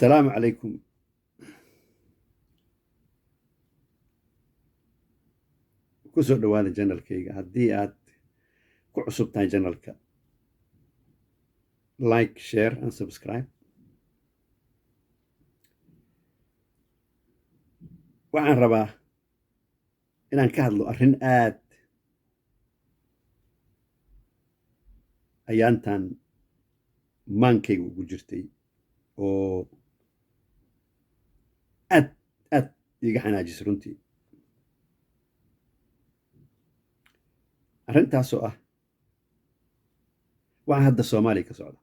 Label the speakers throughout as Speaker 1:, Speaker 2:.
Speaker 1: السلام عليكم. kusoo dhawaada janalkayga haddii aad ku cusub tahay janalka like share and subscribe. waxaan rabaa inaan ka hadlo arrin aad ayaantan maankayga ugu jirtay oo aad aad iga xanaajisay runtii. arrintaasoo ah waxa hadda soomaaliya ka socda.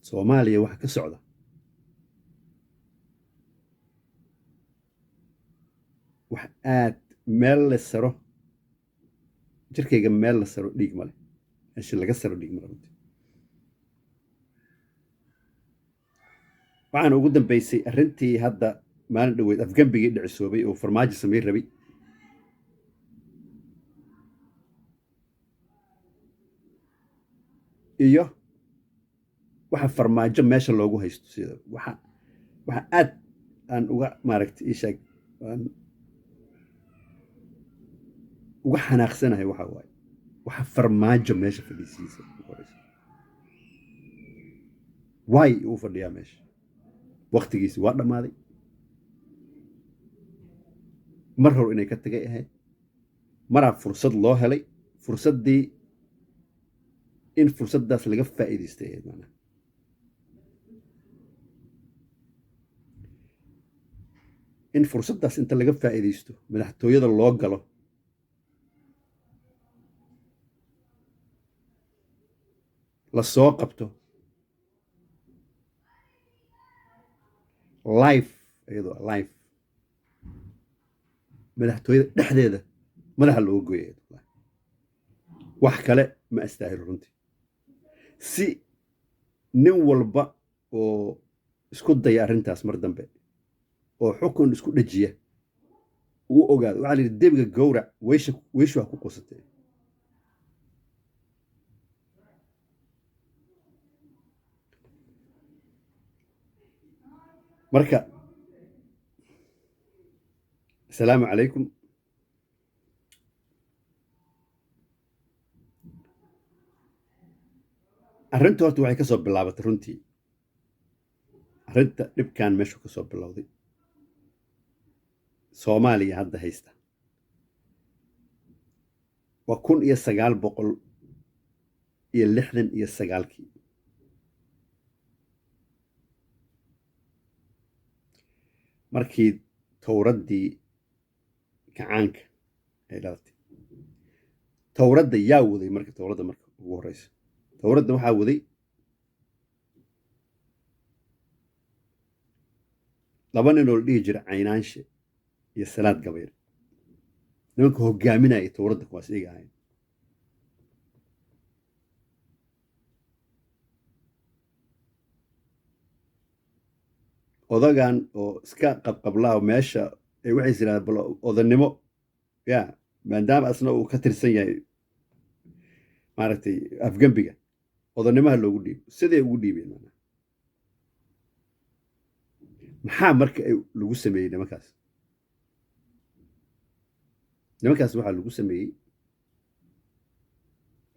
Speaker 1: soomaaliya waxa ka socda wax aad meel la saro jirkayga meel la saro dhiig male meesha laga saro dhiig male runtii. waxaan ugu dambaysay arrintii hadda maalin dhoweed afgembigii dhicisoobay oo farmaajo samayn rabay iyo waxa farmaajo meesha loogu haysto sida waxa aad aan uga maaragtay ii sheeg aan uga xanaaqsanahay waxa waaye waxa farmaajo meesha fadhiisiisa waay uu fadhiyaa meesha waqtigiisi waa dhammaaday mar hore inay ka tagay ahayd maraa fursad loo helay fursaddii in fursaddaas laga faa'iidaystay ahayd macnaha in fursaddaas inta laga faa'iidaysto madaxtooyada loo galo la soo qabto life iyadoo life madaxtooyada dhexdeeda madaxa looga gooyay wax kale ma astaahilo runtii. si nin walba oo isku daya arrintaas mar dambe oo xukun isku dhajiya uu ogaado waxaa la yidhi debiga gowrac weyshu ha ku qusatee. marka asalaamu calaykum. arrinta horta waxay ka soo bilaabatay runtii arrinta dhibkan meeshuu ka soo bilowday soomaaliya hadda haysta waa 1969 markii towraddii kacaanka ay dhalatay. towradda yaa waday marka towradda marka ugu horeysa towradda waxaa waday laba nin oo la dhihi jira caynaanshe iyo salaad gabayr nimanka hogaaminaya towradda kuwaas iyaga ahayn. odagan oo iska qabqablaa meesha ay waxay yidhahdeen bal odanimo ya maadaama asna uu ka tirsan yahay maaragtay afgembiga odanimaha loogu dhiibo siday ugu dhiibeen maxaa marka lagu sameeyey nimankaas waxaa lagu sameeyey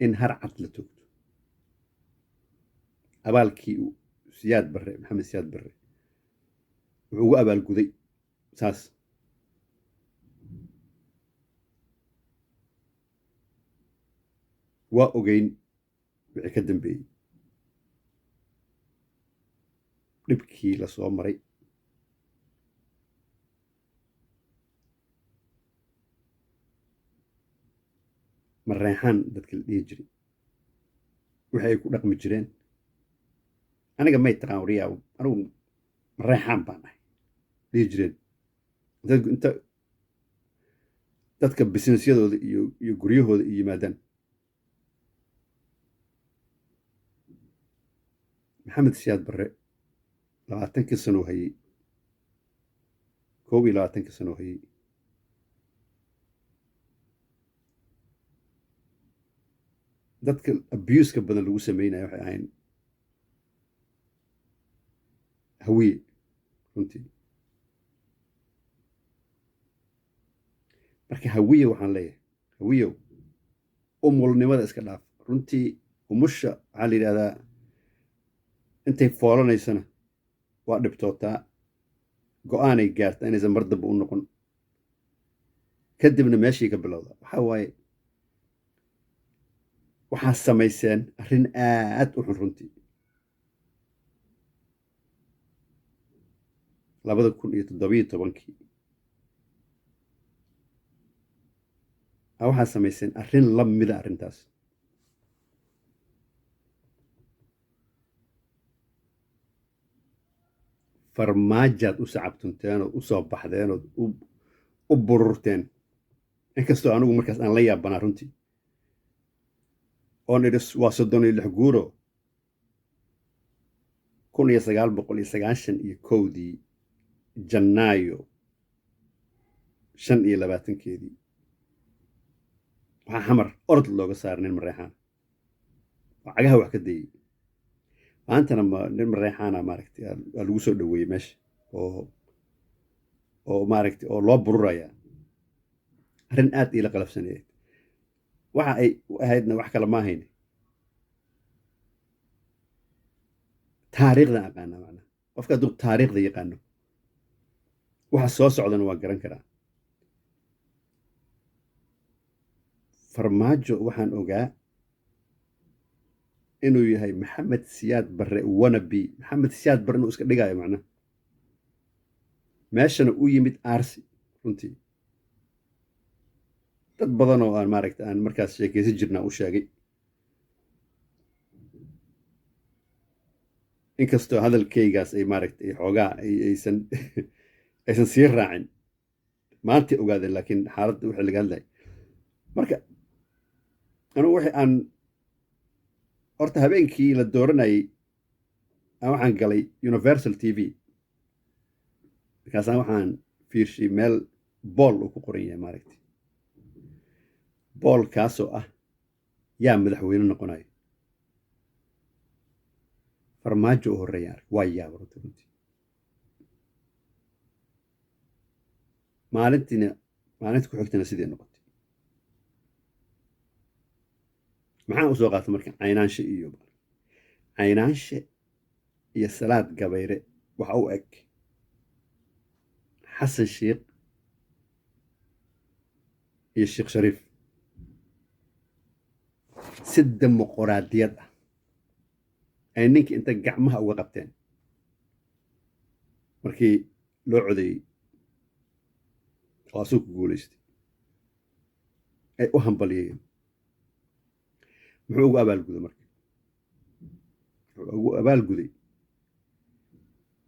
Speaker 1: in har cad la toogto abaalkii siyaad barre maxamed siyaad barre wuxuu ugu abaalguday saas. waa ogeyn wixii ka dambeeyey dhibkii la soo maray mareexaan dadka la dhihi jiray wixii ay ku dhaqmi jireen aniga may taqaan wariyaa anigu mareexaan baan ahay dhihi jireen inta dadka businessyadooda iyo guryahooda i yimaadaan. maxamed siyaad barre 20 sano hayey 21 sano hayey dadka abuuska badan lagu sameynaya waxay ahayn hawiye runtii marka hawiye waxaan leeyahay hawiyow umulnimada iska dhaaf runtii umusha waxaa la yidhahdaa intay foolanaysana waa dhibtootaa go-aanay gaartaa inaysan mar damba u noqon kadibna meeshii ka bilowda waxaa waaye waxaa samayseen arrin aad u xun runtii 2017 waxaa samayseen arrin la mida arrintaas farmaajaad u sacabtunteen ood u soo baxdeen ood u bururteen inkastoo anigu markaas aan la yaabanaa runtii oon idhi waa 36 guuro 1991 janaayo 25 waxaa xamar orod looga saaray nin mareexaan oo cagaha wax ka dayey maantana nin mareexaana maaragtay waa lagu soo dhoweeyey meesha oo maaragtay oo loo bururayaa arrin aad iila qalafsaneed waxa ay ahaydna wax kale ma ahayn taariikhdan aqaana macnaha qofka hadduu taariikhda yaqaano waxa soo socdana waa garan karaa farmaajo waxaan ogaa inuu yahay maxamed siyaad barre wanabi maxamed siyaad barre inuu iska dhigaayo macnaha meeshana u yimid aarsi runtii dad badan oo aan maaragtay aan markaas sheekaysan jirnaa u sheegay inkastoo hadalkaygaas ay maaragtay xoogaa aysan sii raacin maantay ogaadeen laakiin xaaladda wixii laga hadlay marka anugu wixii aan horta habeenkii la dooranayay waxaan galay universal t v markaasaan waxaan fiirshay meel bool uu ku qoran yahay maaragtay boolkaasoo ah yaa madaxweyne noqonayo farmaajo u horreeya ark waa yaaba runtii maalinta ku xigtana sidee noqotay maxaan u soo qaatay marka caynaanshe iyo salaad gabayre waxa u eg xasan sheekh iyo sheekh shariif si dimuqraadiyad ah ay ninkii inta gacmaha uga qabteen markii loo codeeyey oo asuu ku guulaystay ay u hambaliyeen muxuu ugu abaalguday marka wuxuu ugu abaalguday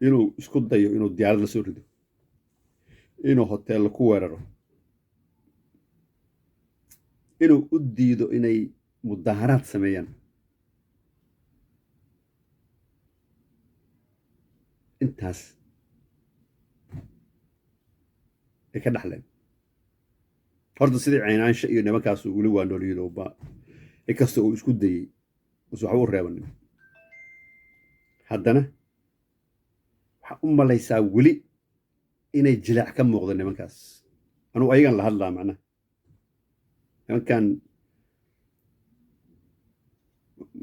Speaker 1: inuu isku dayo inuu diyaarad la soo rido inuu hoteella ku weeraro inuu u diido inay mudaaharaad sameeyaan intaas ay ka dhaxleen horta sidii caynaansha iyo nimankaasu weli waa noolyihiinba inkastoo uu isku dayey us waxba u reebanin haddana waxaa u malaysaa weli inay jilaac ka muuqdo nimankaas anugu ayagan la hadlaa macnaha nimankan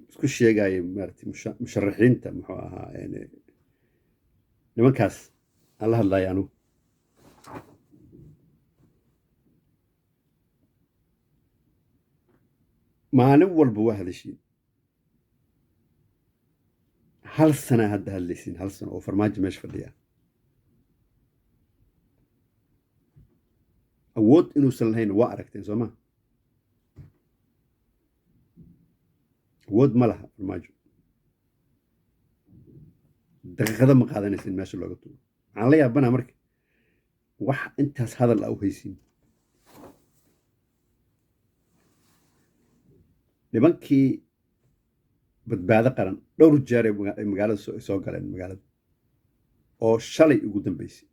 Speaker 1: isku sheegaya maaragtay musharaxiinta muxuu ahaa nimankaas aan la hadlaya anugu maalin walba waa hadashiin hal sana hadda hadlaysiin hal sano oo farmaajo meesha fadhiya awood inuusan lahayn waa aragteen soo ma awood ma laha farmaajo daqiiqada ma qaadanaysin meesha looga tuuro waxaan la yaabanaa marka wax intaas hadal a u haysiin nimankii badbaado qaran dhowr jeer ay magaalada soo galeen magaalada oo shalay ugu dambeysay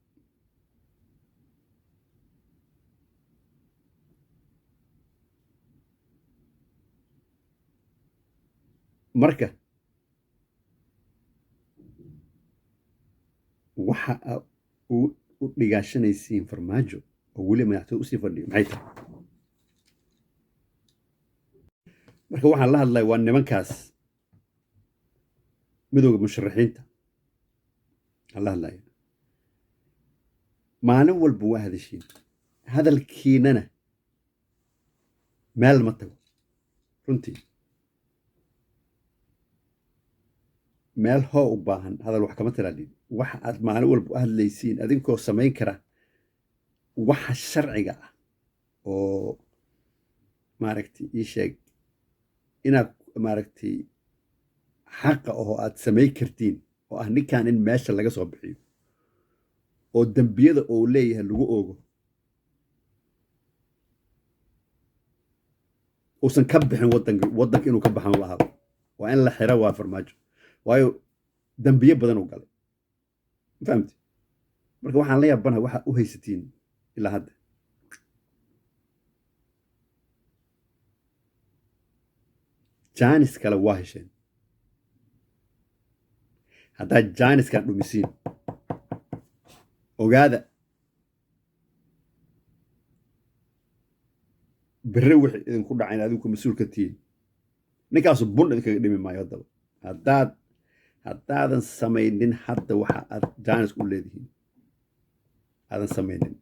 Speaker 1: marka waxa u dhigaashanaysiin farmaajo oo weli madaxtooy usii fadhiyo maxay tahay marka waxaan la hadlaya waa nimankaas midowga musharaxiinta aan la hadlaya maalin walba waa hadashiin hadalkiinana meel ma tago runtii meel hoo u baahan hadal wax kama tiraadin waxa aad maalin walba u hadlaysiin adinkoo samayn kara waxa sharciga ah oo maaragtay ii sheeg inaad maaragtay xaqa oo aad samayn kartiin oo ah ninkan in meesha laga soo bixiyo oo dembiyada uu leeyahay lagu oogo uusan ka bixin waddanka inuu ka baxan lahaba waa in la xira waa farmaajo waayo dambiye badan uu galay fahamti marka waxaan la yaabanahay waxa u haysatiin ilaa hadda jaanis kale waa hesheen haddaad jaaniskan dhumisiin ogaada berre wixii idinku dhacayn adinku mas-uul ka tihiin ninkaasu bun idinkaga dhimi maayo haddaba haddaadan samaynin hadda waxa aad jaanis u leedihiin aadan samaynin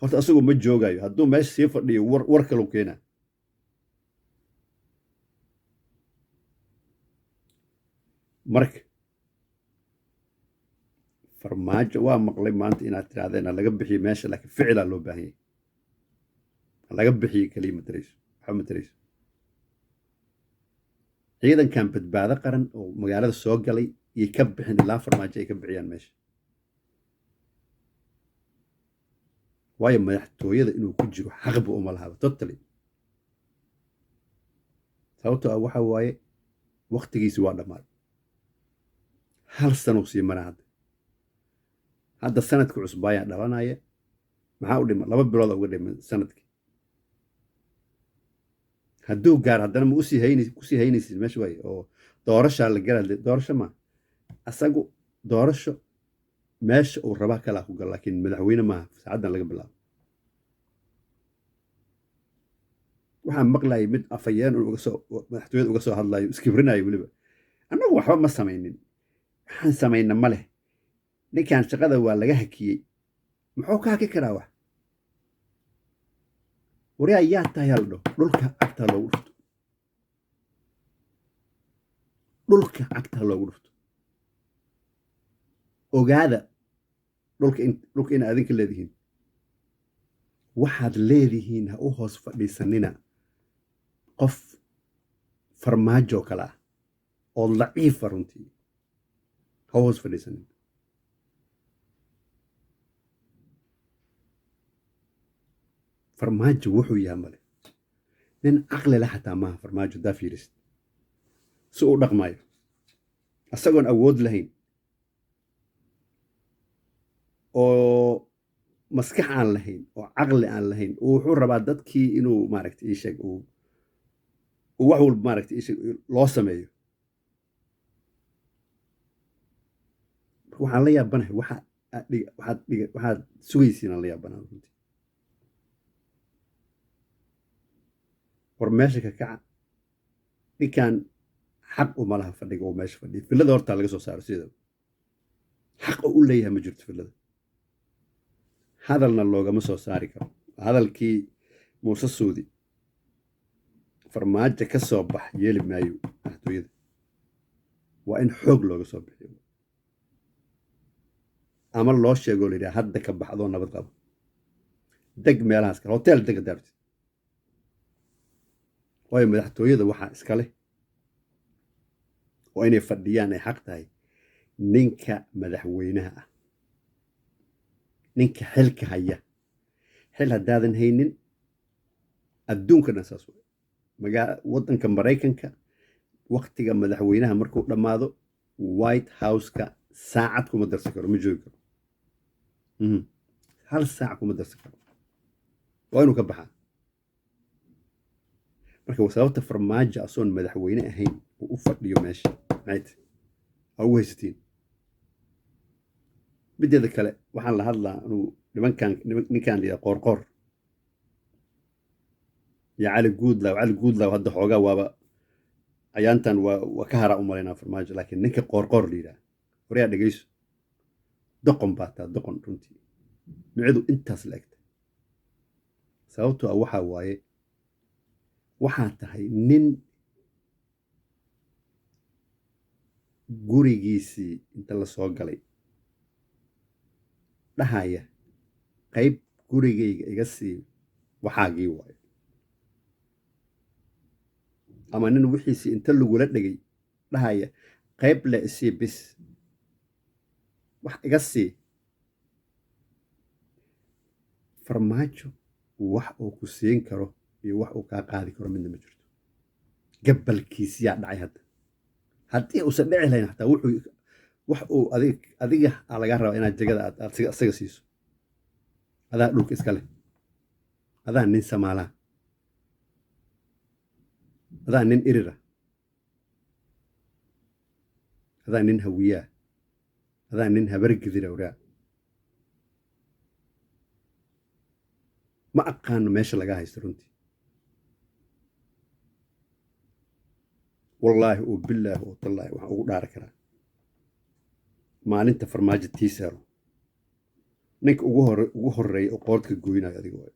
Speaker 1: horta asagoo ma joogayo hadduu meesha sii fadhiyo war kalau keenaa marka farmaajo waa maqlay maanta inaad tirahdeen laga bixiyo meesha laakiin ficilaa loo baahan yahay laga bixiyo kaliya matarayso waxa matarayso ciidankan badbaado qaran oo magaalada soo galay iyo ka bixin ilaa farmaajo ay ka bixiyaan meesha waayo madaxtooyada inuu ku jiro xaqba uma lahaba totally sababtoo ah waxa waaye waqtigiisi waa dhammaaday hal sano sii maraa hadda sanadka cusub ayaa dhalanaya maxaa u dhiman 2 bilood uga dhiman sanadkii hadduu gaar haddana ma kusii haynaysid meesha waaye oo doorashaa la galaa doorasho ma asagu doorasho meesha uu rabaa kalaa ku gal laakiin madaxweyne maaha saacaddan laga bilaabo waxaan maqlayay mid afayeen madaxtooyada uga soo hadlayo iskibrinayo weliba annagu waxba ma samaynin waxaan samayna ma leh ninkan shaqada waa laga hakiyey muxuu ka haki karaa wax waryaa yaa tahay haldho dhulka cagta loogu dhufto dhulka cagta loogu dhufto ogaada dhulka ina adinka leedihiin waxaad leedihiin ha u hoos fadhiisanina qof farmaajo kale ah oo daciifa runtii ha u hoos fadhiisanina farmaajo wuxuu yahay male nin caqli la xataa maaha farmaajo daa fiirisid si uu dhaqmayo asagoon awood lahayn oo maskax aan lahayn oo caqli aan lahayn wuxuu rabaa dadkii inuu maaragtay ii sheeg uu wax walba maaragtay ii sheeg loo sameeyo waxaan la yaabanahay waxaad sugaysiin aan la yaabanahay runtii war meesha ka kaca ninkan xaq uma laha fadhiga oo meesha fadhiya filada hortaa laga soo saaro sideeda xaq oo u leeyahay ma jirto filada hadalna loogama soo saari karo hadalkii muuse suudi farmaajo ka soo bax yeeli maayo madaxtooyada waa in xoog looga soo bixiyo ama loo sheego la yidhaha hadda ka baxdoo nabad qabo deg meelahaas kale hotel dega daarti waayo madaxtooyada waxaa iska leh oo inay fadhiyaan ay xaq tahay ninka madaxweynaha ah ninka xilka haya xil haddaadan haynin adduunka dhan saas waddanka maraykanka waqtiga madaxweynaha markuu dhammaado white houseka saacad kuma darsan karo ma joogi karo hal saac kuma darsan karo waa inuu ka baxaa marka sababta farmaajo asoon madaxweyne ahayn uu u fadhiyo meesha maxay tahay ha ugu haysatiin mideeda kale waxaan la hadlaa anuu ninkaan liyaa qoorqoor iyo cali guudlaaw hadda xoogaa waaba ayaantan waa ka haraa u malaynaa farmaajo laakiin ninka qoorqoor la yidhaha horyaa dhegayso doqon baa taa doqon runtii micidu intaas la egta sababtoo ah waxaa waaye waxaa tahay nin gurigiisii inta la soo galay dhahaya qayb gurigayga iga sii waxaagii waayo ama nin wixiisii inta lagula dhegay dhahaya qayb le isii bis wax iga sii farmaajo wax uu ku siin karo iyo wax uu kaa qaadi karo midna ma jirto gabalkiisiyaa dhacay hadda haddii uusan dhici lahayn xataa wax uu adiga lagaa rabaa inaad jegada aad asaga siiso adaa dhulka iska leh adaa nin samaalaa adaa nin irira adaa nin hawiyaa adaa nin habargidira waraa ma aqaano meesha laga haysto runtii wallaahi oo bilaahi oo tallaahi waxaan ugu dhaari karaa maalinta farmaajo tiisaaro ninka ugu horeeya oo qoortka goynayo adiga waayo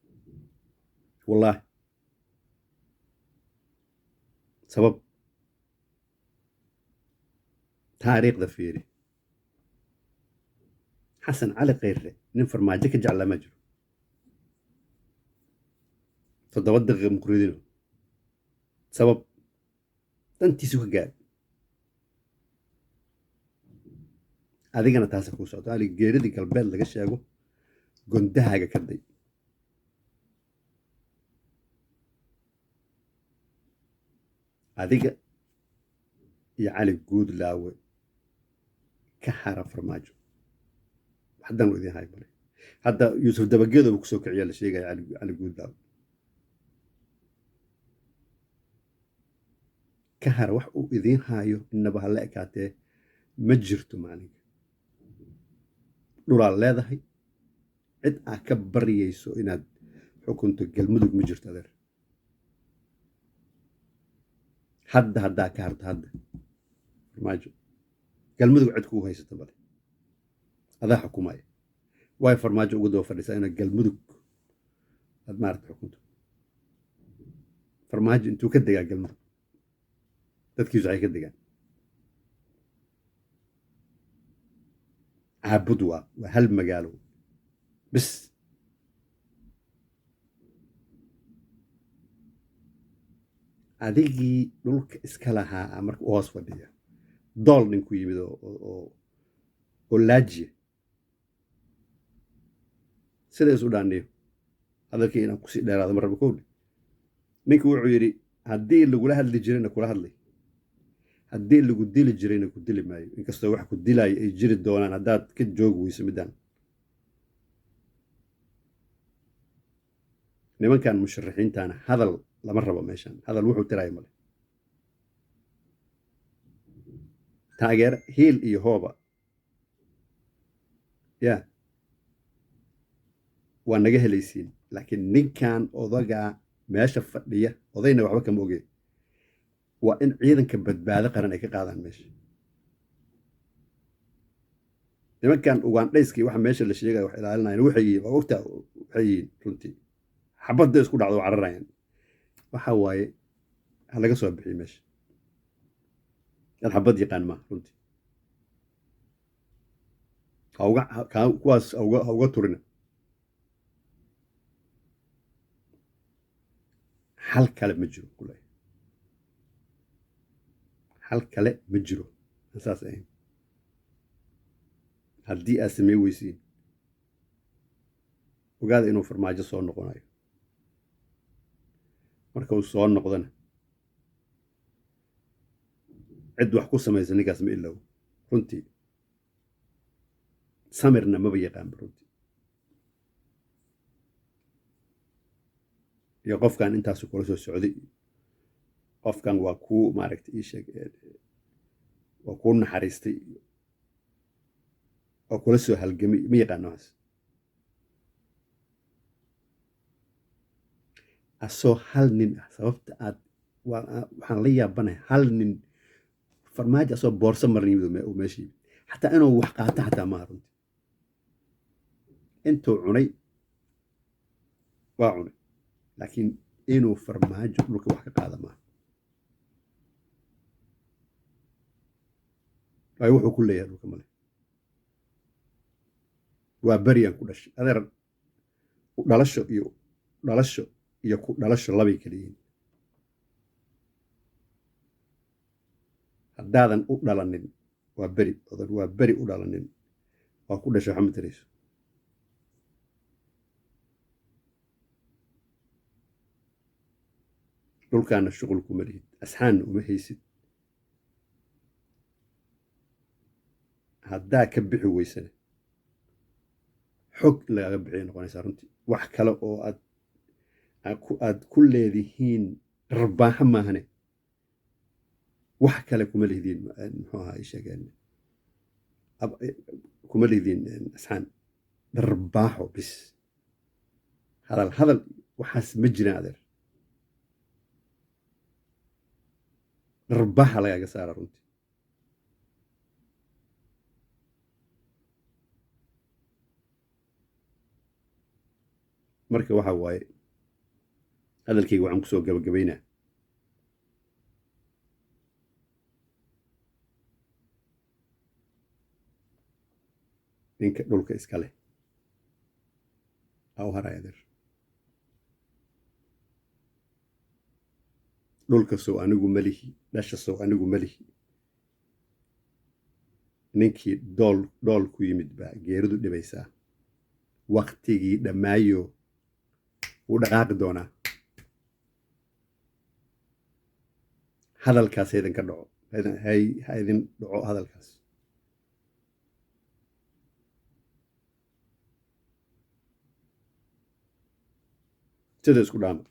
Speaker 1: wallaahi sabab taariikhda fiiri xasan cali khayre nin farmaajo ka jeclaa ma jiro 7 daqiiqa mukuridino sabab dantiisu ka gaadh adigana taasa kuu socdo ali geeridii galbeed laga sheego gondahaaga ka day adiga iyo cali guudlaawe ka hara farmaajo haddaan u idin hay bale hadda yuusuf dabageedo uu kusoo kiciya la sheegaya cali guudlaawe ka hara wax uu idiin haayo innaba ha la ekaatee ma jirto maalinka dhulaad leedahay cid aad ka baryayso inaad xukunto galmudug ma jirto adeer haddaa ka harto hadda farmaajo galmudug cid kugu haysato bale adaa xukumaya waay farmaajo ugu daba fadhiisaa inaad galmudug aad maarata xukunto farmaajo intuu ka degaa galmudug dadkiisu waxay ka degaan caabud waa hal magaalo bis adigii dhulka iska lahaa marka u hoos fadhiya dool ninku yimid oo laajiya sida isu dhaaniyo hadalkii inaan kusii dheeraado marraba kowdhi ninku wuxuu yidhi haddii lagula hadli jirayna kula hadlay haddii lagu dili jirayna ku dili maayo inkastoo wax ku dilaayo ay jiri doonaan haddaad ka joogi weyso midaan nimankan musharaxiintaana hadal lama rabo meeshan hadal wuxuu tiraayo male taageer hiil iyo hooba yaa waa naga helaysiin laakiin ninkan odagaa meesha fadhiya odayna waxba kama ogeen waa in ciidanka badbaado qaran ay ka qaadaan meesha nimankan ugandhayskii waxa meesha la sheegaya wax ilaalinayaan waxay yihiin waa ogtaa waxay yihiin runtii xabadda isku dhacdo cararayaan waxa waaye ha laga soo bixiyo meesha dad xabad yaqaan maaha runtii kuwaas ha uga turina hal kale ma jiro kulay hal kale ma jiro aan saas ahayn haddii aad samey weysiin ogaada inuu farmaajo soo noqonayo marka uu soo noqdana cid wax ku samaysa ninkaas ma ilaawo runtii samirna maba yaqaanba runtii iyo qofkan intaasu kula soo socday qofkan waa kuu maaragta ii sheeg waa kuu naxariistay oo kula soo halgamay ma yaqaano waxaas asoo hal nin ah sababta aad waxaan la yaabanahay hal nin farmaajo asoo boorso marin yimid oo meesha yimid xataa inuu wax qaato xataa maaha runtii intuu cunay waa cunay laakiin inuu farmaajo dhulka wax ka qaada maaha waayo wuxuu ku leeyahay dhulka male waa beriyaan ku dhashay adeer dhalasho iyo ku dhalasho labay kala yihiin haddaadan u dhalanin waa beri odan waa beri u dhalanin waa ku dhashay waxma tarayso dhulkaana shuqul kuma lihid asxaanna uma haysid haddaa ka bixi weysana xog in lagaaga bixiyay noqonaysaa runtii wax kale oo aad ku leedihiin rarbaaxo maahane wax kale kuma lihdiin muxuu ahaa sheegeen kuma lihdiin asxaan rarbaaxo bis hadal waxaas ma jiraan adeer rarbaaxa lagaaga saara runtii marka waxa waaye hadalkayga waxaan kusoo gabagabaynaa ninka dhulka iska leh aa u haray adeer dhulka sow anigu malihi dhasha sow anigu malihi ninkii dool ku yimid baa geeridu dhibaysaa waktigii dhammaayo wuu dhaqaaqi doonaa hadalkaas ha idinka dhaco ha idin dhaco hadalkaas sida isku dhaama